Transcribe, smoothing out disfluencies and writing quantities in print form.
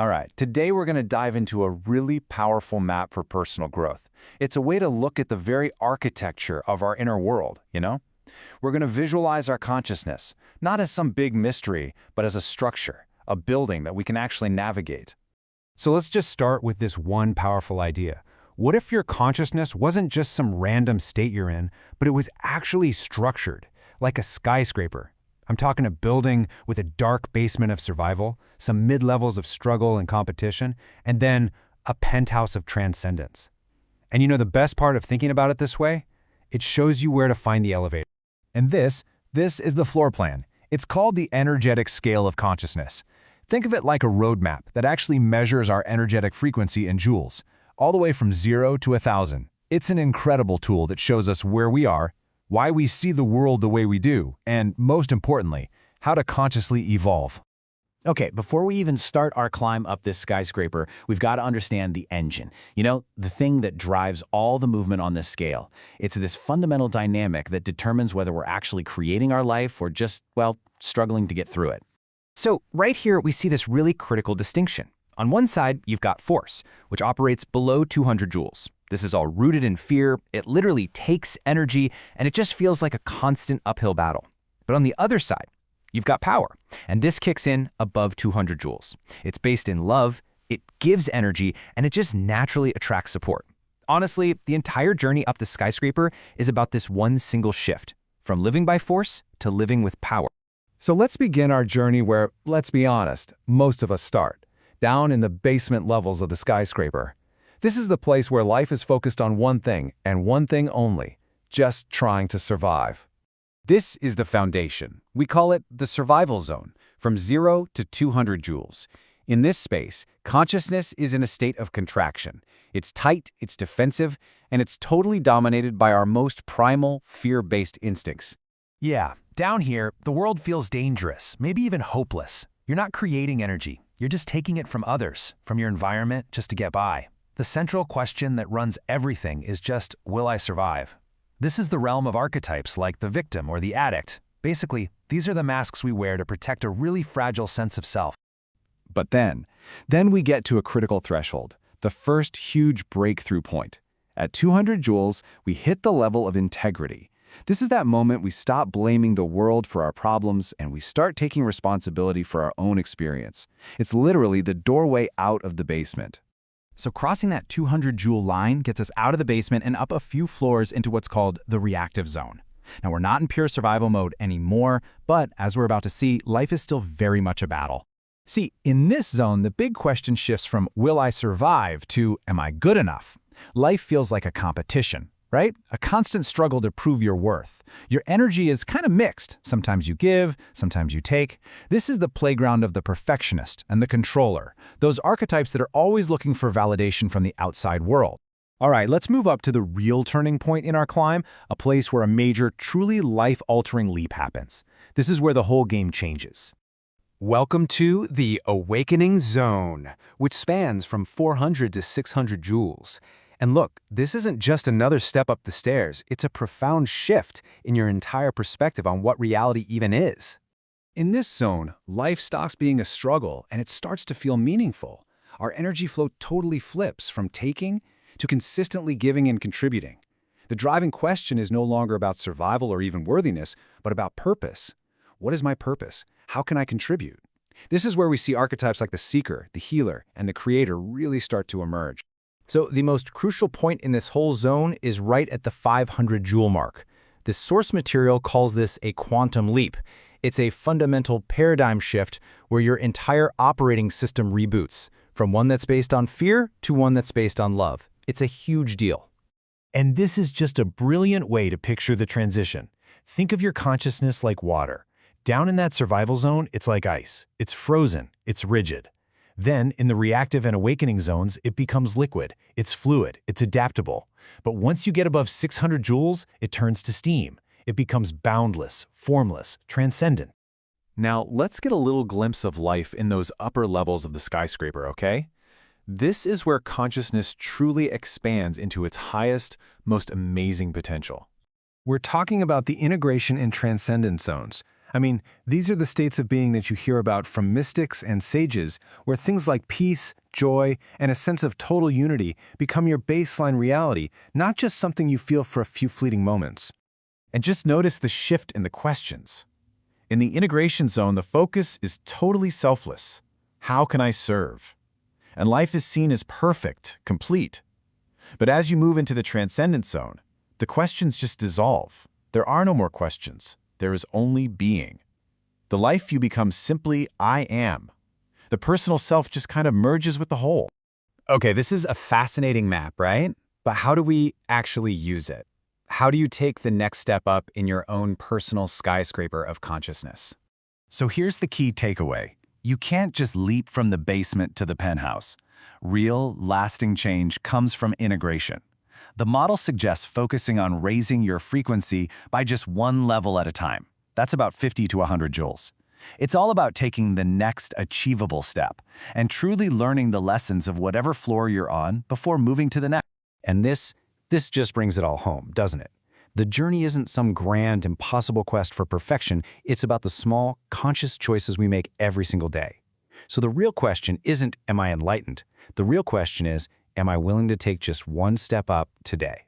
All right, today we're going to dive into a really powerful map for personal growth. It's a way to look at the very architecture of our inner world, you know? We're going to visualize our consciousness, not as some big mystery, but as a structure, a building that we can actually navigate. So let's just start with this one powerful idea. What if your consciousness wasn't just some random state you're in, but it was actually structured, like a skyscraper? I'm talking a building with a dark basement of survival, some mid-levels of struggle and competition, and then a penthouse of transcendence. And you know the best part of thinking about it this way? It shows you where to find the elevator. And this is the floor plan. It's called the energetic scale of consciousness. Think of it like a roadmap that actually measures our energetic frequency in joules, all the way from 0 to 1,000. It's an incredible tool that shows us where we are, why we see the world the way we do, and most importantly, how to consciously evolve. Okay, before we even start our climb up this skyscraper, we've got to understand the engine. You know, the thing that drives all the movement on this scale. It's this fundamental dynamic that determines whether we're actually creating our life or just, well, struggling to get through it. So right here, we see this really critical distinction. On one side, you've got force, which operates below 200 joules. This is all rooted in fear. It literally takes energy, and it just feels like a constant uphill battle. But on the other side, you've got power, and this kicks in above 200 joules. It's based in love, it gives energy, and it just naturally attracts support. Honestly, the entire journey up the skyscraper is about this one single shift, from living by force to living with power. So let's begin our journey where, let's be honest, most of us start, down in the basement levels of the skyscraper. This is the place where life is focused on one thing, and one thing only, just trying to survive. This is the foundation. We call it the survival zone, from 0 to 200 joules. In this space, consciousness is in a state of contraction. It's tight, it's defensive, and it's totally dominated by our most primal, fear-based instincts. Yeah, down here, the world feels dangerous, maybe even hopeless. You're not creating energy. You're just taking it from others, from your environment, just to get by. The central question that runs everything is just, will I survive? This is the realm of archetypes like the victim or the addict. Basically, these are the masks we wear to protect a really fragile sense of self. But then we get to a critical threshold, the first huge breakthrough point. At 200 joules, we hit the level of integrity. This is that moment we stop blaming the world for our problems and we start taking responsibility for our own experience. It's literally the doorway out of the basement. So crossing that 200 joule line gets us out of the basement and up a few floors into what's called the reactive zone. Now, we're not in pure survival mode anymore, but as we're about to see, life is still very much a battle. See, in this zone, the big question shifts from will I survive to am I good enough? Life feels like a competition, right? A constant struggle to prove your worth. Your energy is kind of mixed. Sometimes you give, sometimes you take. This is the playground of the perfectionist and the controller, those archetypes that are always looking for validation from the outside world. All right, let's move up to the real turning point in our climb, a place where a major, truly life-altering leap happens. This is where the whole game changes. Welcome to the Awakening Zone, which spans from 400 to 600 joules. And look, this isn't just another step up the stairs, it's a profound shift in your entire perspective on what reality even is. In this zone, life stops being a struggle and it starts to feel meaningful. Our energy flow totally flips from taking to consistently giving and contributing. The driving question is no longer about survival or even worthiness, but about purpose. What is my purpose? How can I contribute? This is where we see archetypes like the seeker, the healer, and the creator really start to emerge. So the most crucial point in this whole zone is right at the 500 joule mark. The source material calls this a quantum leap. It's a fundamental paradigm shift where your entire operating system reboots, from one that's based on fear to one that's based on love. It's a huge deal. And this is just a brilliant way to picture the transition. Think of your consciousness like water. Down in that survival zone, it's like ice. It's frozen. It's rigid. Then, in the reactive and awakening zones, it becomes liquid. It's fluid. It's adaptable. But once you get above 600 joules, it turns to steam. It becomes boundless, formless, transcendent. Now, let's get a little glimpse of life in those upper levels of the skyscraper, okay? This is where consciousness truly expands into its highest, most amazing potential. We're talking about the integration and transcendence zones, I mean, these are the states of being that you hear about from mystics and sages, where things like peace, joy, and a sense of total unity become your baseline reality, not just something you feel for a few fleeting moments. And just notice the shift in the questions. In the integration zone, the focus is totally selfless. How can I serve? And life is seen as perfect, complete. But as you move into the transcendence zone, the questions just dissolve. There are no more questions. There is only being. The life you become simply I am. The personal self just kind of merges with the whole. Okay, this is a fascinating map, right? But how do we actually use it? How do you take the next step up in your own personal skyscraper of consciousness? So here's the key takeaway. You can't just leap from the basement to the penthouse. Real, lasting change comes from integration. The model suggests focusing on raising your frequency by just one level at a time. That's about 50 to 100 joules. It's all about taking the next achievable step and truly learning the lessons of whatever floor you're on before moving to the next. And this just brings it all home, doesn't it? The journey isn't some grand, impossible quest for perfection. It's about the small, conscious choices we make every single day. So the real question isn't, am I enlightened? The real question is, am I willing to take just one step up today?